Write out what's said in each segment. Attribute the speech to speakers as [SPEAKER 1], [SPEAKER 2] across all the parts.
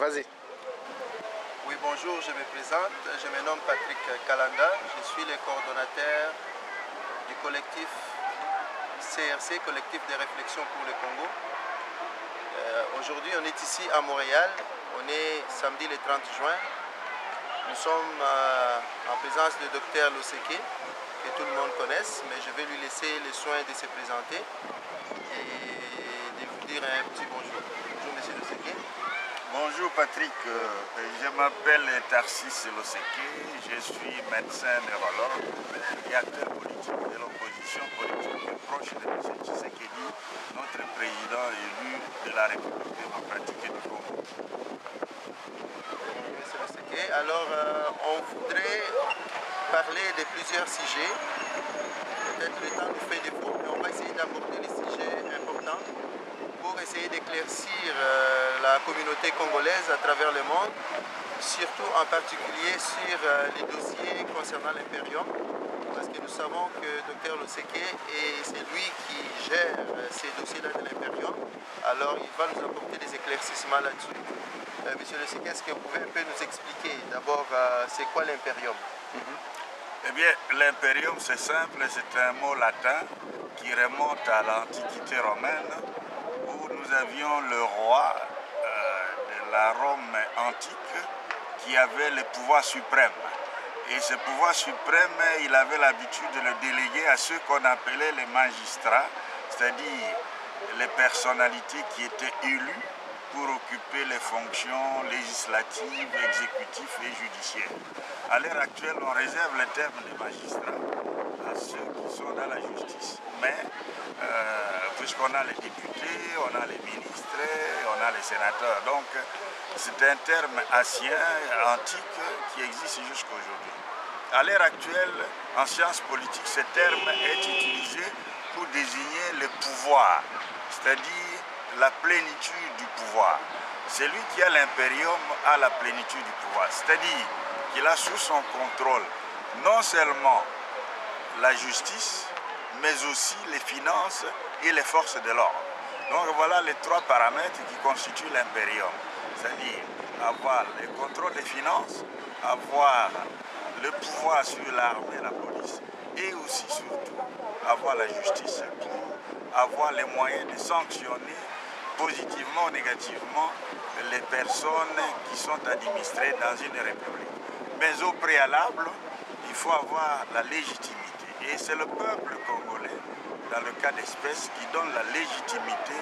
[SPEAKER 1] Vas-y.
[SPEAKER 2] Oui, bonjour, je me présente. Je me nomme Patrick Kalanda. Je suis le coordonnateur du collectif CRC, collectif de réflexion pour le Congo. Aujourd'hui, on est ici à Montréal. On est samedi le 30 juin. Nous sommes en présence du docteur Loseke, que tout le monde connaisse, mais je vais lui laisser le soin de se présenter et de vous dire un petit bonjour. Bonjour, monsieur Loseke.
[SPEAKER 3] Bonjour Patrick, je m'appelle Tarsis Loseke, je suis médecin neurologue et acteur politique de l'opposition politique proche de M. Tshisekedi, notre président élu de la République démocratique du Congo.
[SPEAKER 2] Monsieur Loseke, alors on voudrait parler de plusieurs sujets. Peut-être le temps nous fait défaut, mais on va essayer d'aborder les sujets importants pour essayer d'éclaircir la communauté congolaise à travers le monde, surtout en particulier sur les dossiers concernant l'Imperium, parce que nous savons que Dr Loseke, c'est lui qui gère ces dossiers-là de l'Imperium, alors il va nous apporter des éclaircissements là-dessus. Monsieur Loseke, est-ce que vous pouvez un peu nous expliquer d'abord c'est quoi l'Imperium?
[SPEAKER 3] Eh bien, l'impérium, c'est simple, c'est un mot latin qui remonte à l'Antiquité romaine, où nous avions le roi de la Rome antique qui avait le pouvoir suprême. Et ce pouvoir suprême, il avait l'habitude de le déléguer à ceux qu'on appelait les magistrats, c'est-à-dire les personnalités qui étaient élues pour occuper les fonctions législatives, exécutives et judiciaires. À l'heure actuelle, on réserve le terme de magistrat à ceux qui sont dans la justice. Mais, puisqu'on a les députés, on a les ministres, on a les sénateurs, donc c'est un terme ancien, antique, qui existe jusqu'à aujourd'hui. À l'heure actuelle, en sciences politiques, ce terme est utilisé pour désigner le pouvoir, c'est-à-dire la plénitude du pouvoir. Celui qui a l'impérium a la plénitude du pouvoir, c'est-à-dire qu'il a sous son contrôle non seulement la justice, mais aussi les finances et les forces de l'ordre. Donc voilà les trois paramètres qui constituent l'impérium, c'est-à-dire avoir le contrôle des finances, avoir le pouvoir sur l'armée et la police, et aussi surtout avoir la justice pour avoir les moyens de sanctionner positivement ou négativement les personnes qui sont administrées dans une république. Mais au préalable, il faut avoir la légitimité. Et c'est le peuple congolais, dans le cas d'espèce, qui donne la légitimité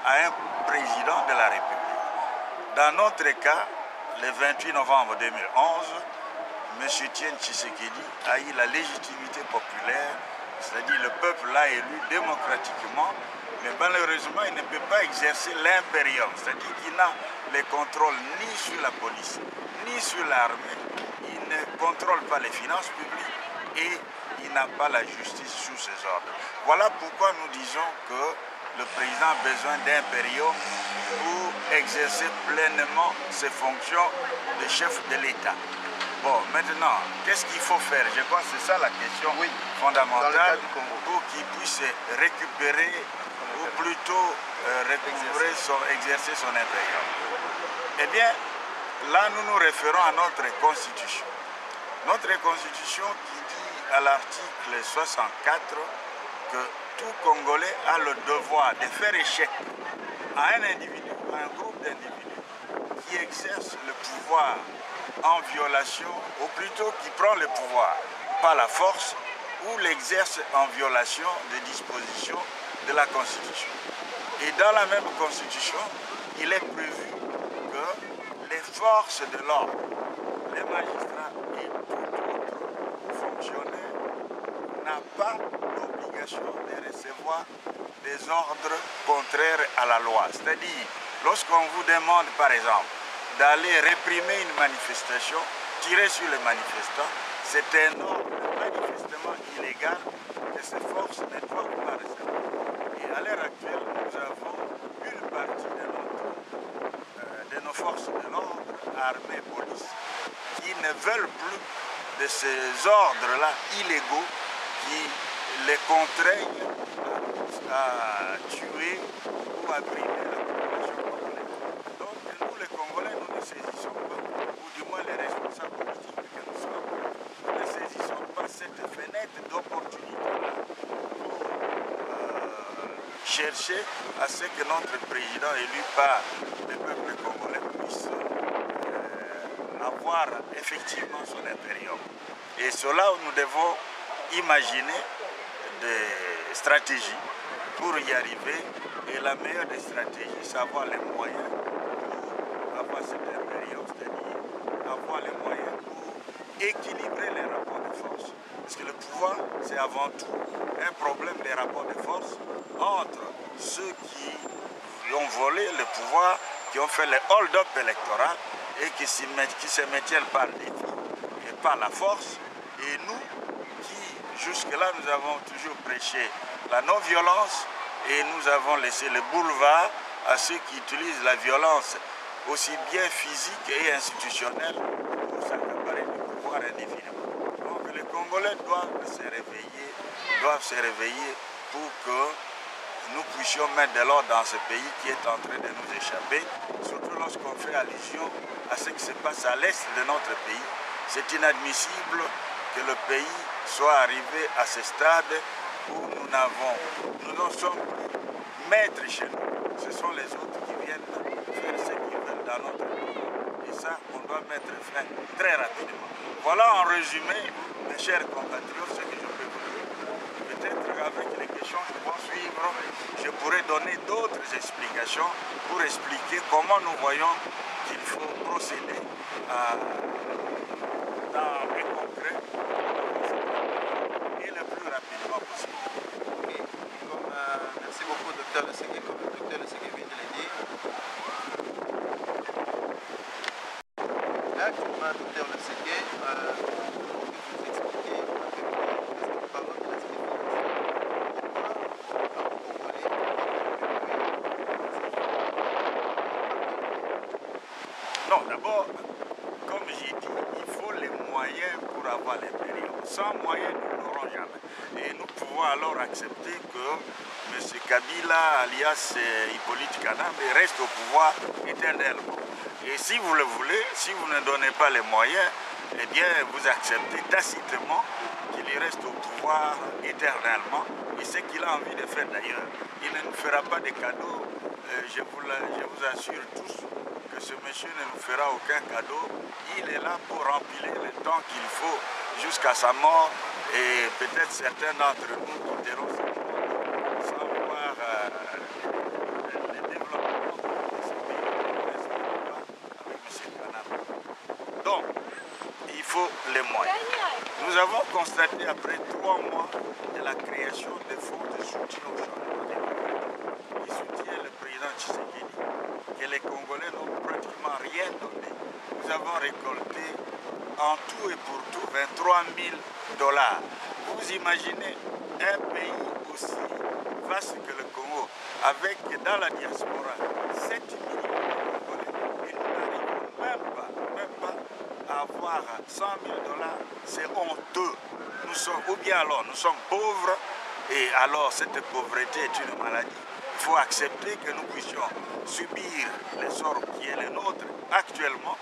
[SPEAKER 3] à un président de la République. Dans notre cas, le 28 novembre 2011, M. Etienne Tshisekedi a eu la légitimité populaire, c'est-à-dire le peuple l'a élu démocratiquement, mais malheureusement, il ne peut pas exercer l'impérium, c'est-à-dire qu'il n'a le contrôle ni sur la police, ni sur l'armée, il ne contrôle pas les finances publiques et il n'a pas la justice sous ses ordres. Voilà pourquoi nous disons que le président a besoin d'impérium pour exercer pleinement ses fonctions de chef de l'État. Bon, maintenant, qu'est-ce qu'il faut faire? Je pense que c'est ça la question fondamentale pour qu'il puisse récupérer ou plutôt exercer son impérium. Eh bien, là, nous nous référons à notre constitution. Notre constitution qui dit à l'article 64 que tout Congolais a le devoir de faire échec à un individu, à un groupe d'individus qui exerce le pouvoir en violation, ou plutôt qui prend le pouvoir par la force ou l'exerce en violation des dispositions de la Constitution. Et dans la même Constitution, il est prévu que les forces de l'ordre, les magistrats et tout autre fonctionnaire n'a pas l'obligation de recevoir des ordres contraires à la loi. C'est-à-dire, lorsqu'on vous demande, par exemple, d'aller réprimer une manifestation, tirer sur les manifestants, c'est un ordre manifestement illégal que ces forces ne doivent pas recevoir. Et à l'heure actuelle, nous avons une partie de nos forces de l'ordre, armée, police, qui ne veulent plus de ces ordres-là illégaux qui les contraignent à tuer ou à brimer la population congolaise. Donc nous, les Congolais, nous ne saisissons pas, ou du moins les responsables politiques que nous sommes, nous ne saisissons pas cette fenêtre d'opportunité-là pour chercher à ce que notre président élu par le peuple congolais puisse avoir effectivement son impérium. Et cela, nous devons imaginer des stratégies pour y arriver. Et la meilleure des stratégies, c'est avoir les moyens pour avoir cet impérium, c'est-à-dire avoir les moyens pour équilibrer les rapports de force. Parce que le pouvoir, c'est avant tout un problème des rapports de force entre ceux qui ont volé le pouvoir, qui ont fait le hold-up électoral et qui se maintiennent par le défi et par la force, et nous qui, jusque-là, nous avons toujours prêché la non-violence et nous avons laissé le boulevard à ceux qui utilisent la violence aussi bien physique et institutionnelle pour s'accaparer du pouvoir indéfiniment. Donc les Congolais doivent se réveiller pour que nous puissions mettre de l'ordre dans ce pays qui est en train de nous échapper, surtout lorsqu'on fait allusion à ce qui se passe à l'est de notre pays. C'est inadmissible que le pays soit arrivé à ce stade où nous n'en sommes plus maîtres chez nous. Ce sont les autres qui viennent faire ce qu'ils veulent dans notre pays. Et ça, on doit mettre fin très rapidement. Voilà en résumé, mes chers compatriotes, ce que je peux vous dire. Peut-être qu'avec les questions qui vont suivre, je pourrais donner d'autres explications pour expliquer comment nous voyons qu'il faut procéder dans les concret et le plus rapidement possible.
[SPEAKER 2] Okay. Merci beaucoup, Dr. Lesege, comme le Dr. Lesege vient de le dire. Là, actuellement, Dr. Lesege, vous expliquer avec les paroles de l'aspect
[SPEAKER 3] Non, d'abord, comme j'ai dit, il faut les moyens pour avoir l'impérium. Sans moyens, nous n'aurons jamais. Et nous pouvons alors accepter que M. Kabila, alias Hippolyte Kanambe, reste au pouvoir éternellement. Et si vous le voulez, si vous ne donnez pas les moyens, eh bien, vous acceptez tacitement qu'il y reste au pouvoir éternellement. Et ce qu'il a envie de faire d'ailleurs. Il ne nous fera pas de cadeaux, je vous assure tous, que ce monsieur ne nous fera aucun cadeau. Il est là pour empiler le temps qu'il faut jusqu'à sa mort, et peut-être certains d'entre nous quitteront ce monde sans voir le développement de ce pays avec M. Kanambe. Donc, il faut les moyens. Nous avons constaté après 3 mois de la création des fonds de soutien au changement démocratique qui soutient le président Tshisekedi, que les Congolais n'ont pratiquement rien donné. Nous avons récolté en tout et pour tout 23 000 $. Vous imaginez un pays aussi vaste que le Congo, avec dans la diaspora 7 millions de Congolais, et nous n'arrivons même pas à avoir 100 000 $. C'est honteux. Ou bien alors nous sommes pauvres, et alors cette pauvreté est une maladie. Il faut accepter que nous puissions subir les sorts qui est le nôtre actuellement,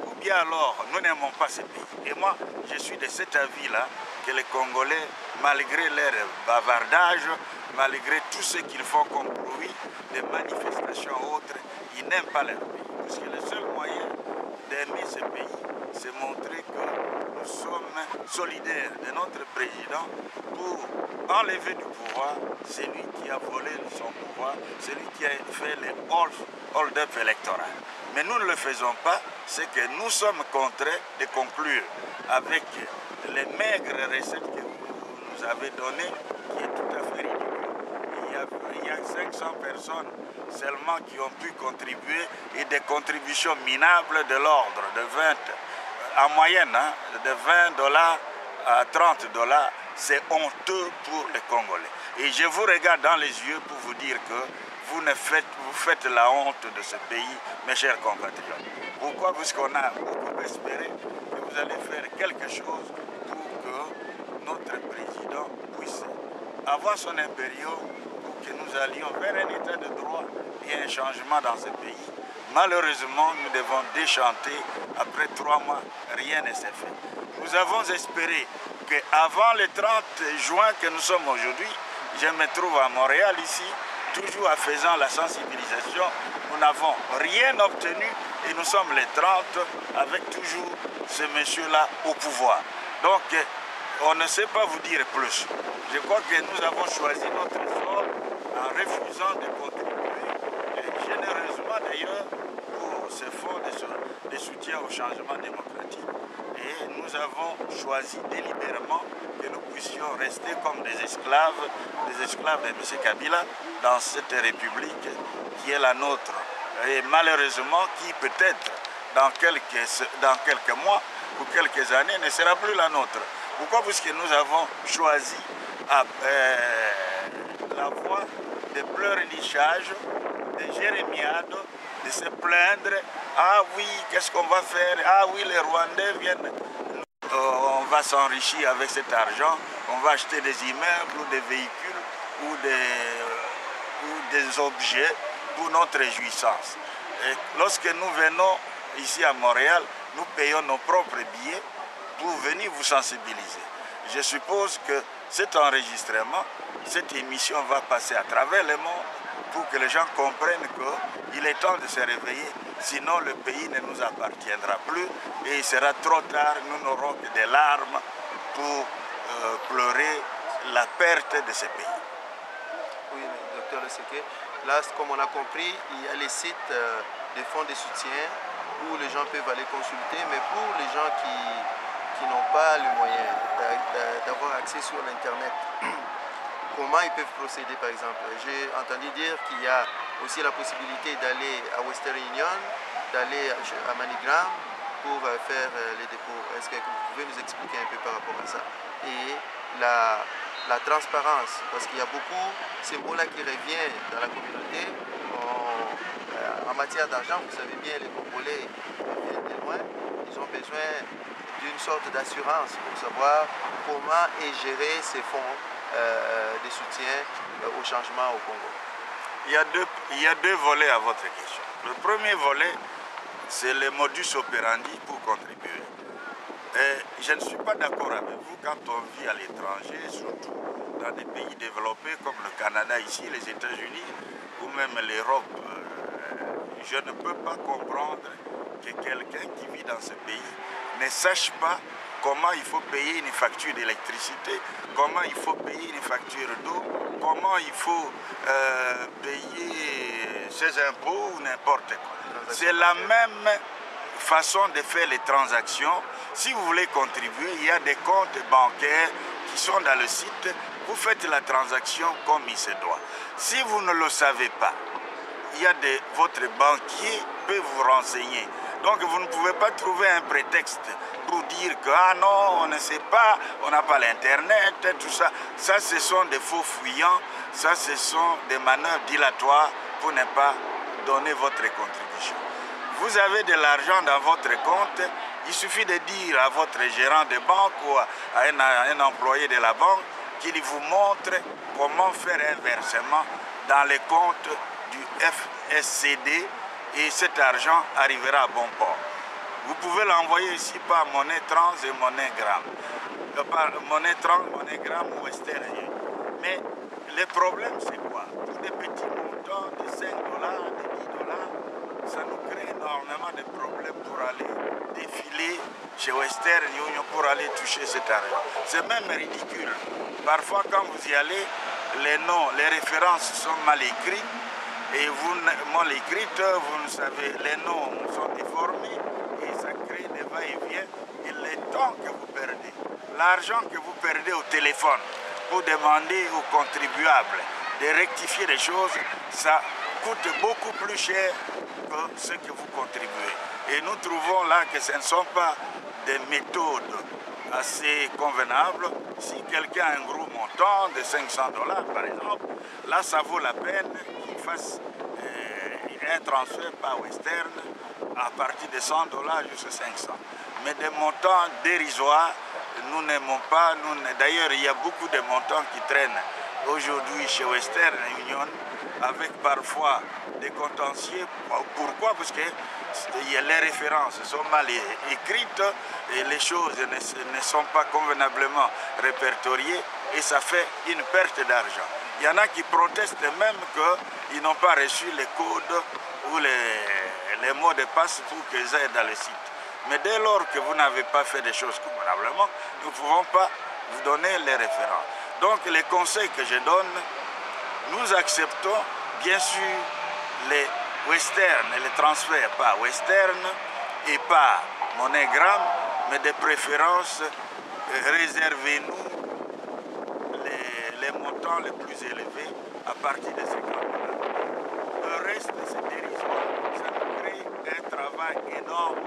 [SPEAKER 3] ou bien alors nous n'aimons pas ce pays. Et moi, je suis de cet avis-là, que les Congolais, malgré leur bavardage, malgré tout ce qu'ils font comme bruit, des manifestations autres, ils n'aiment pas leur pays. Parce que le seul moyen d'aimer ce pays, c'est montrer que nous sommes solidaires de notre président pour enlever du pouvoir celui qui a volé son pouvoir, celui qui a fait les hold-up électoral. Mais nous ne le faisons pas, c'est que nous sommes contraints de conclure avec les maigres recettes que vous nous avez données, qui est tout à fait ridicule. Il y a 500 personnes seulement qui ont pu contribuer, et des contributions minables de l'ordre de 20, en moyenne, de 20 $ à 30 $. C'est honteux pour les Congolais. Et je vous regarde dans les yeux pour vous dire que vous faites la honte de ce pays, mes chers compatriotes. Pourquoi? Parce qu'on a beaucoup espéré que vous allez faire quelque chose pour que notre président puisse avoir son impérium, pour que nous allions vers un état de droit et un changement dans ce pays. Malheureusement, nous devons déchanter. Après 3 mois, rien ne s'est fait. Nous avons espéré qu'avant le 30 juin que nous sommes aujourd'hui, je me trouve à Montréal ici, toujours en faisant la sensibilisation. Nous n'avons rien obtenu et nous sommes les 30 avec toujours ce monsieur-là au pouvoir. Donc, on ne sait pas vous dire plus. Je crois que nous avons choisi notre sort en refusant de contribuer généreusement d'ailleurs pour ce fonds de soutien au changement démocratique. Et nous avons choisi délibérément que nous puissions rester comme des esclaves de M. Kabila dans cette république qui est la nôtre. Et malheureusement qui peut-être dans quelques mois ou quelques années ne sera plus la nôtre. Pourquoi? Puisque nous avons choisi la voie de pleurnichage, de jérémiade, de se plaindre. Ah oui, qu'est-ce qu'on va faire? Ah oui, les Rwandais viennent. On va s'enrichir avec cet argent. On va acheter des immeubles ou des véhicules ou des objets pour notre réjouissance. Et lorsque nous venons ici à Montréal, nous payons nos propres billets pour venir vous sensibiliser. Je suppose que cet enregistrement, cette émission va passer à travers le monde pour que les gens comprennent qu'il est temps de se réveiller, sinon le pays ne nous appartiendra plus et il sera trop tard, nous n'aurons que des larmes pour pleurer la perte de ce pays.
[SPEAKER 2] Oui, docteur Leseke, là, comme on a compris, il y a les sites des fonds de soutien où les gens peuvent aller consulter, mais pour les gens qui n'ont pas le moyen d'avoir accès sur l'Internet, comment ils peuvent procéder par exemple? J'ai entendu dire qu'il y a aussi la possibilité d'aller à Western Union, d'aller à MoneyGram pour faire les dépôts. Est-ce que vous pouvez nous expliquer un peu par rapport à ça? Et la transparence, parce qu'il y a beaucoup ces mots-là qui reviennent dans la communauté. En matière d'argent, vous savez bien, les Congolais viennent de loin, ils ont besoin d'une sorte d'assurance pour savoir comment est géré ces fonds de soutien au changement au Congo.
[SPEAKER 3] Il y a deux volets à votre question. Le premier volet, c'est le modus operandi pour contribuer. Et je ne suis pas d'accord avec vous quand on vit à l'étranger, surtout dans des pays développés comme le Canada ici, les États-Unis ou même l'Europe. Je ne peux pas comprendre que quelqu'un qui vit dans ce pays ne sache pas comment il faut payer une facture d'électricité, comment il faut payer une facture d'eau, comment il faut payer ses impôts ou n'importe quoi. C'est la même façon de faire les transactions. Si vous voulez contribuer, il y a des comptes bancaires qui sont dans le site. Vous faites la transaction comme il se doit. Si vous ne le savez pas, votre banquier peut vous renseigner. Donc vous ne pouvez pas trouver un prétexte pour dire que ah non, on ne sait pas, on n'a pas l'internet, tout ça. Ça, ce sont des faux fuyants, ça, ce sont des manœuvres dilatoires pour ne pas donner votre contribution. Vous avez de l'argent dans votre compte, il suffit de dire à votre gérant de banque ou à un employé de la banque qu'il vous montre comment faire un versement dans les comptes du FSCD et cet argent arrivera à bon port. Vous pouvez l'envoyer ici par monnaie trans et monnaie gramme. Par monnaie trans, monnaie gramme ou Western Union. Mais le problème c'est quoi? Pour des petits montants de 5 $, de 10 $, ça nous crée énormément de problèmes pour aller défiler chez Western Union pour aller toucher cet argent. C'est même ridicule. Parfois quand vous y allez, les noms, les références sont mal écrites. Et vous, mal écrites, vous ne savez, les noms sont déformés et ça crée des va-et-vient. Et le temps que vous perdez, l'argent que vous perdez au téléphone pour demander aux contribuables de rectifier les choses, ça coûte beaucoup plus cher que ce que vous contribuez. Et nous trouvons là que ce ne sont pas des méthodes assez convenables. Si quelqu'un a un gros montant de 500 $ par exemple, là ça vaut la peine qu'il fasse un transfert par Western à partir de 100 $ jusqu'à 500. Mais des montants dérisoires, nous n'aimons pas. D'ailleurs, il y a beaucoup de montants qui traînent aujourd'hui chez Western Union, avec parfois des contentieux. Pourquoi? Parce que les références sont mal écrites et les choses ne sont pas convenablement répertoriées et ça fait une perte d'argent. Il y en a qui protestent même qu'ils n'ont pas reçu les codes ou les mots de passe pour qu'ils aillent dans le site. Mais dès lors que vous n'avez pas fait des choses convenablement, nous ne pouvons pas vous donner les références. Donc les conseils que je donne, nous acceptons bien sûr les Western et les transferts pas Western et pas MoneyGram, mais de préférence réservez-nous les montants les plus élevés à partir de ces comptes-là. Le reste, c'est dérisoire. Ça nous crée un travail énorme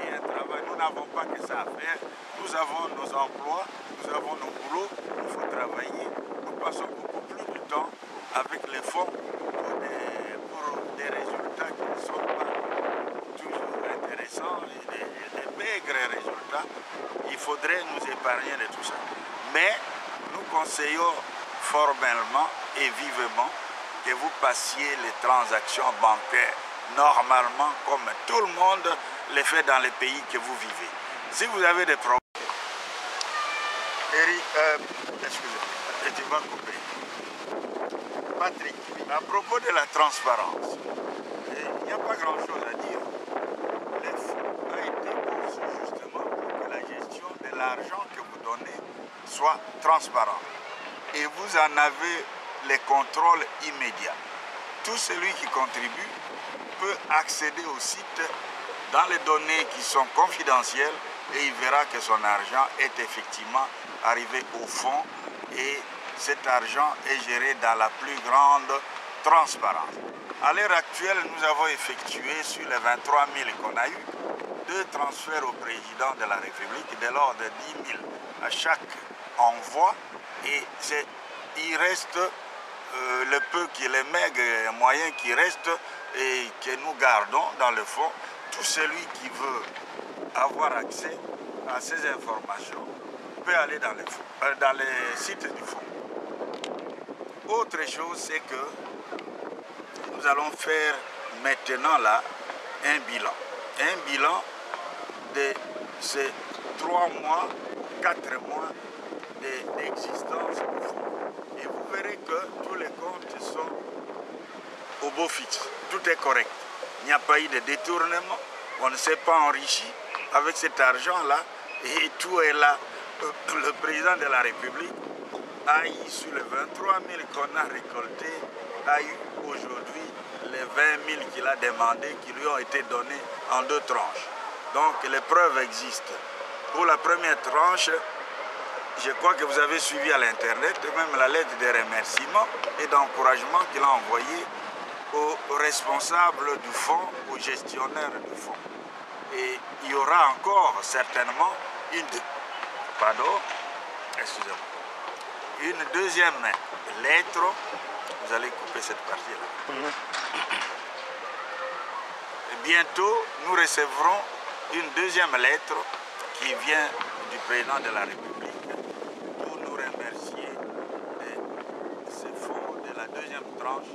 [SPEAKER 3] et un travail. Nous n'avons pas que ça à faire. Nous avons nos emplois, nous avons nos boulots, il faut travailler. Nous passons beaucoup plus de temps avec les fonds pour des résultats qui ne sont pas toujours intéressants et des maigres résultats. Il faudrait nous épargner de tout ça. Mais nous conseillons formellement et vivement que vous passiez les transactions bancaires normalement comme tout le monde les fait dans les pays que vous vivez. Si vous avez des problèmes, Eric, excusez-moi, tu vas couper. Patrick, à propos de la transparence, il n'y a pas grand-chose à dire. Le fonds a été conçu justement pour que la gestion de l'argent que vous donnez soit transparente. Et vous en avez les contrôles immédiats. Tout celui qui contribue peut accéder au site dans les données qui sont confidentielles et il verra que son argent est effectivement arrivé au fond et cet argent est géré dans la plus grande transparence. À l'heure actuelle, nous avons effectué sur les 23 000 qu'on a eu, 2 transferts au président de la République de l'ordre de 10 000 à chaque envoi et il reste le peu qui est les maigres moyens qui restent et que nous gardons dans le fond. Tout celui qui veut avoir accès à ces informations peut aller dans les sites du fonds. Autre chose, c'est que nous allons faire maintenant là un bilan. Un bilan de ces 3 mois, 4 mois d'existence du fonds. Et vous verrez que tous les comptes sont au beau fixe. Tout est correct. Il n'y a pas eu de détournement. On ne s'est pas enrichi avec cet argent-là. Et tout est là. Le président de la République a eu sur les 23 000 qu'on a récoltés, a eu aujourd'hui les 20 000 qu'il a demandé, qui lui ont été donnés en 2 tranches. Donc les preuves existent. Pour la première tranche, je crois que vous avez suivi à l'Internet même la lettre de remerciement et d'encouragement qu'il a envoyée aux responsables du fonds, aux gestionnaires du fonds. Et il y aura encore certainement une deuxième lettre. Vous allez couper cette partie-là. Bientôt, nous recevrons une deuxième lettre qui vient du président de la République pour nous remercier de ce fonds de la deuxième tranche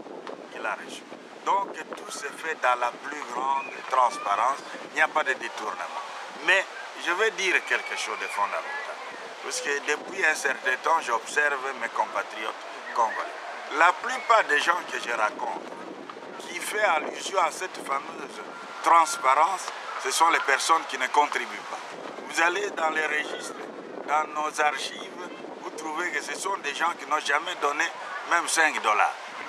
[SPEAKER 3] qu'il a reçu. Donc tout se fait dans la plus grande transparence, il n'y a pas de détournement. Mais je vais dire quelque chose de fondamental, parce que depuis un certain temps, j'observe mes compatriotes congolais. La plupart des gens que je raconte, qui font allusion à cette fameuse transparence, ce sont les personnes qui ne contribuent pas. Vous allez dans les registres, dans nos archives, vous trouvez que ce sont des gens qui n'ont jamais donné même 5 $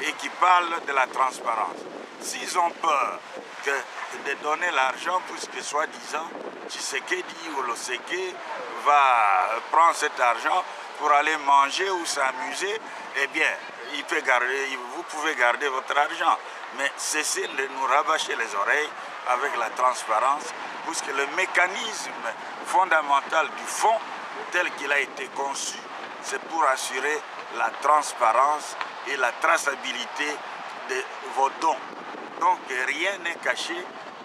[SPEAKER 3] et qui parlent de la transparence. S'ils ont peur de donner l'argent, puisque soi-disant, Tshisekedi ou Loseke va prendre cet argent pour aller manger ou s'amuser, eh bien, vous pouvez garder votre argent. Mais cessez de nous rabâcher les oreilles avec la transparence, puisque le mécanisme fondamental du fonds, tel qu'il a été conçu, c'est pour assurer la transparence et la traçabilité de vos dons. Donc rien n'est caché,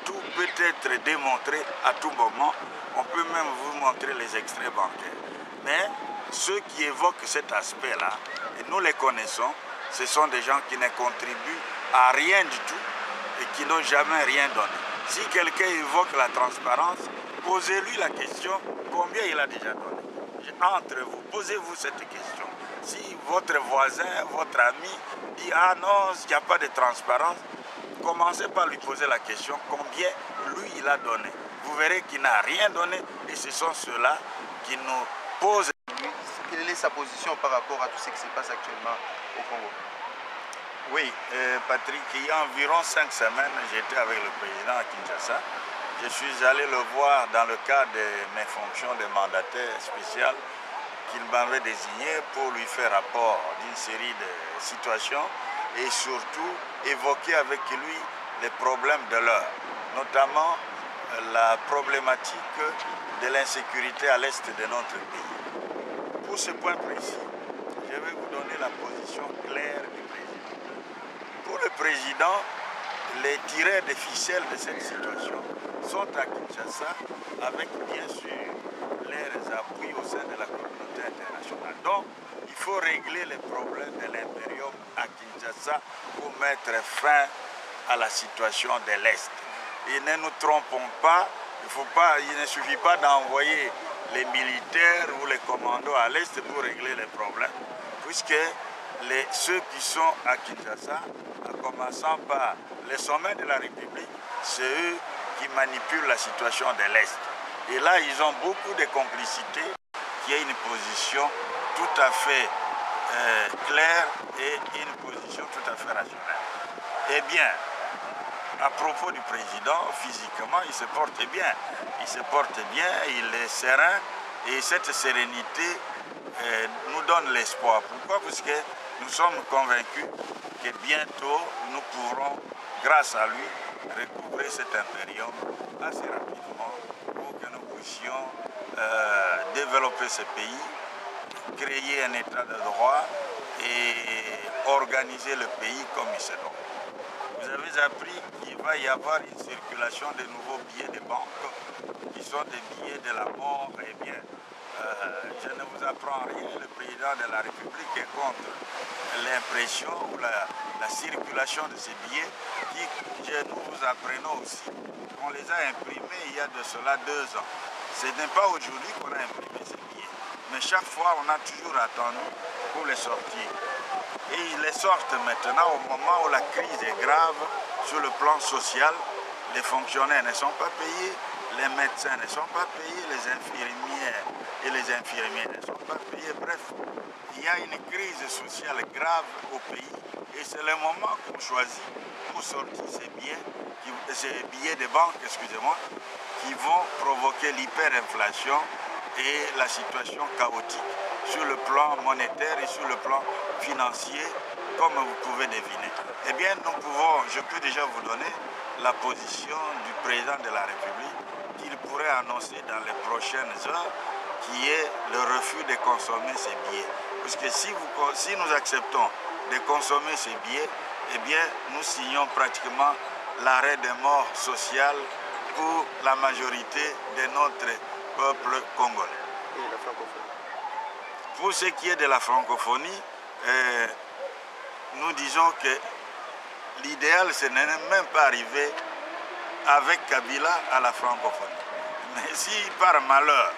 [SPEAKER 3] tout peut être démontré à tout moment. On peut même vous montrer les extraits bancaires. Mais ceux qui évoquent cet aspect-là, et nous les connaissons, ce sont des gens qui ne contribuent à rien du tout et qui n'ont jamais rien donné. Si quelqu'un évoque la transparence, posez-lui la question, combien il a déjà donné? Entre vous, posez-vous cette question. Si votre voisin, votre ami dit « Ah non, il n'y a pas de transparence », commencez par lui poser la question combien lui il a donné. Vous verrez qu'il n'a rien donné et ce sont ceux-là qui nous posent.
[SPEAKER 2] Quelle est sa position par rapport à tout ce qui se passe actuellement au Congo?
[SPEAKER 3] Oui, Patrick, il y a environ 5 semaines, j'étais avec le président à Kinshasa. Je suis allé le voir dans le cadre de mes fonctions de mandataire spécial qu'il m'avait désigné pour lui faire rapport d'une série de situations et surtout évoquer avec lui les problèmes de l'heure, notamment la problématique de l'insécurité à l'est de notre pays. Pour ce point précis, je vais vous donner la position claire du président. Pour le président, les tireurs des ficelles de cette situation sont à Kinshasa avec bien sûr leurs appuis au sein de la communauté internationale. Donc, il faut régler les problèmes de l'impérium à Kinshasa pour mettre fin à la situation de l'Est. Et ne nous trompons pas, il ne suffit pas d'envoyer les militaires ou les commandos à l'Est pour régler les problèmes, puisque ceux qui sont à Kinshasa, en commençant par les sommets de la République, c'est eux qui manipulent la situation de l'Est. Et là, ils ont beaucoup de complicité, qui est une position tout à fait claire et une position tout à fait rationnelle. Eh bien, à propos du président, physiquement, il se porte bien. Il se porte bien, il est serein et cette sérénité nous donne l'espoir. Pourquoi? Parce que nous sommes convaincus que bientôt nous pourrons, grâce à lui, recouvrer cet impérium assez rapidement pour que nous puissions développer ce pays, créer un état de droit et organiser le pays comme il se doit. Vous avez appris qu'il va y avoir une circulation de nouveaux billets de banque qui sont des billets de la mort. Eh bien, je ne vous apprends rien, le président de la République est contre l'impression ou la circulation de ces billets qui, nous vous apprenons aussi, qu'on les a imprimés il y a de cela 2 ans. Ce n'est pas aujourd'hui qu'on a imprimé ces billets, mais chaque fois on a toujours attendu pour les sortir. Et ils les sortent maintenant au moment où la crise est grave sur le plan social. Les fonctionnaires ne sont pas payés, les médecins ne sont pas payés, les infirmières et les infirmiers ne sont pas payés. Bref, il y a une crise sociale grave au pays et c'est le moment qu'on choisit pour sortir ces billets de banque, excusez-moi, qui vont provoquer l'hyperinflation et la situation chaotique sur le plan monétaire et sur le plan financier, comme vous pouvez deviner. Eh bien, je peux déjà vous donner la position du président de la République qu'il pourrait annoncer dans les prochaines heures, qui est le refus de consommer ces billets. Parce que si nous acceptons de consommer ces billets, eh bien, nous signons pratiquement l'arrêt des morts sociales pour la majorité de notre peuple congolais.
[SPEAKER 2] Et la francophonie.
[SPEAKER 3] Pour ce qui est de la francophonie, nous disons que l'idéal, ce n'est même pas arrivé avec Kabila à la francophonie. Mais si par malheur,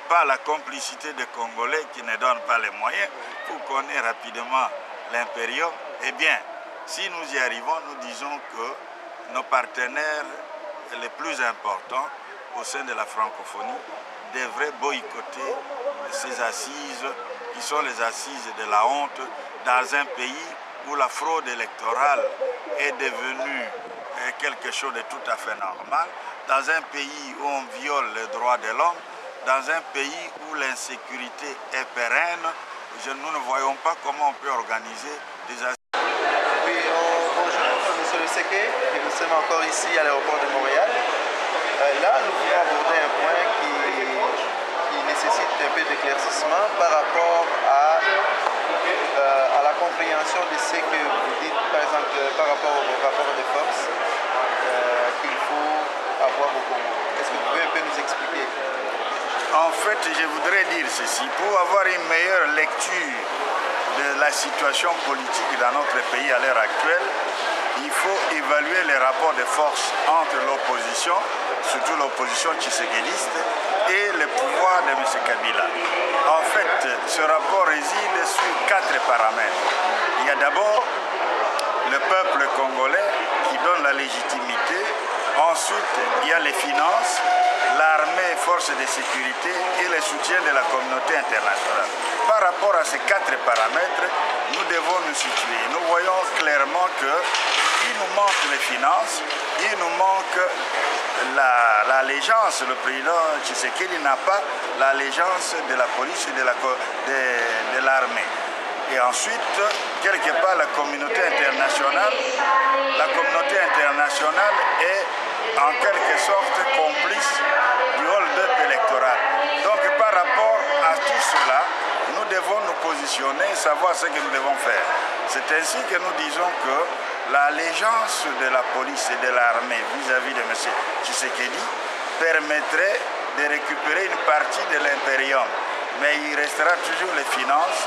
[SPEAKER 3] par la complicité des Congolais qui ne donnent pas les moyens pour qu'on ait rapidement l'impérium, eh bien, si nous y arrivons, nous disons que nos partenaires les plus importants au sein de la francophonie devraient boycotter ces assises qui sont les assises de la honte dans un pays où la fraude électorale est devenue quelque chose de tout à fait normal, dans un pays où on viole les droits de l'homme, dans un pays où l'insécurité est pérenne. Nous ne voyons pas comment on peut organiser des assises.
[SPEAKER 2] Oui, bonjour, monsieur le Séqué. Nous sommes encore ici à l'aéroport de Montréal. Là, nous voulons aborder un point qui nécessite un peu d'éclaircissement par rapport à la compréhension de ce que vous dites, par exemple, par rapport au rapport de force qu'il faut avoir au Congo. Est-ce que vous pouvez un peu nous expliquer?
[SPEAKER 3] En fait, je voudrais dire ceci. Pour avoir une meilleure lecture de la situation politique dans notre pays à l'heure actuelle, il faut évaluer les rapports de force entre l'opposition, surtout l'opposition tshisekéliste, et le pouvoir de M. Kabila. En fait, ce rapport réside sur 4 paramètres. Il y a d'abord le peuple congolais qui donne la légitimité. Ensuite, il y a les finances, l'armée, forces de sécurité et le soutien de la communauté internationale. Par rapport à ces 4 paramètres, nous devons nous situer. Nous voyons clairement qu'il nous manque les finances, il nous manque l'allégeance. Le président Tshisekedi n'a pas l'allégeance de la police et de l'armée. Et ensuite, quelque part, la communauté internationale est en quelque sorte complice du hold-up électoral. Donc par rapport à tout cela, nous devons nous positionner et savoir ce que nous devons faire. C'est ainsi que nous disons que l'allégeance de la police et de l'armée vis-à-vis de M. Tshisekedi permettrait de récupérer une partie de l'impérium. Mais il restera toujours les finances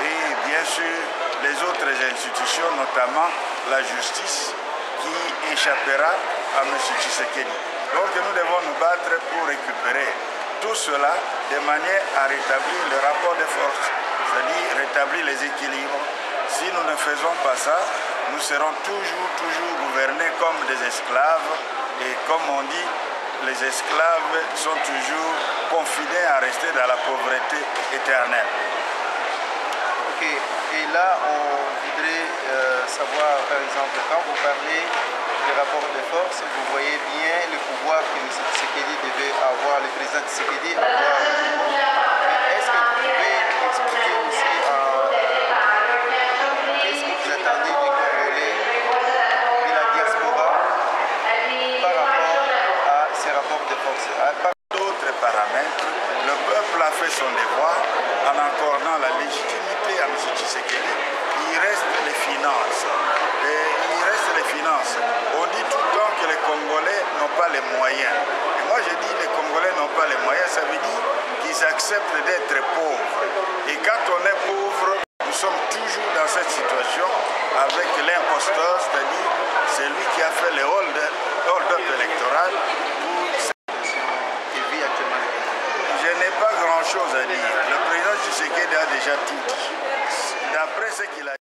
[SPEAKER 3] et bien sûr les autres institutions, notamment la justice, qui échappera à M. Tshisekedi. Donc nous devons nous battre pour récupérer tout cela de manière à rétablir le rapport de force, c'est-à-dire rétablir les équilibres. Si nous ne faisons pas ça, nous serons toujours gouvernés comme des esclaves. Et comme on dit, les esclaves sont toujours confinés à rester dans la pauvreté éternelle.
[SPEAKER 2] Ok, et là on voudrait savoir, par exemple, quand vous parlez des rapports de force, vous voyez bien le pouvoir que M. Tshisekedi devait avoir, le président Tshisekedi avoir. Mais est-ce que vous pouvez expliquer aussi qu'est-ce que vous attendez des Congolais, de la diaspora, par rapport à ces rapports de force?
[SPEAKER 3] D'autres paramètres, le peuple a fait son devoir en accordant la légitimité à M. Tshisekedi. Il reste les finances. On dit tout le temps que les Congolais n'ont pas les moyens. Et moi je dis que les Congolais n'ont pas les moyens, ça veut dire qu'ils acceptent d'être pauvres. Et quand on est pauvre, nous sommes toujours dans cette situation avec l'imposteur, c'est-à-dire celui qui a fait le hold-up électoral. Je n'ai pas grand-chose à dire. Le président Tshisekedi a déjà tout dit. D'après ce qu'il a dit.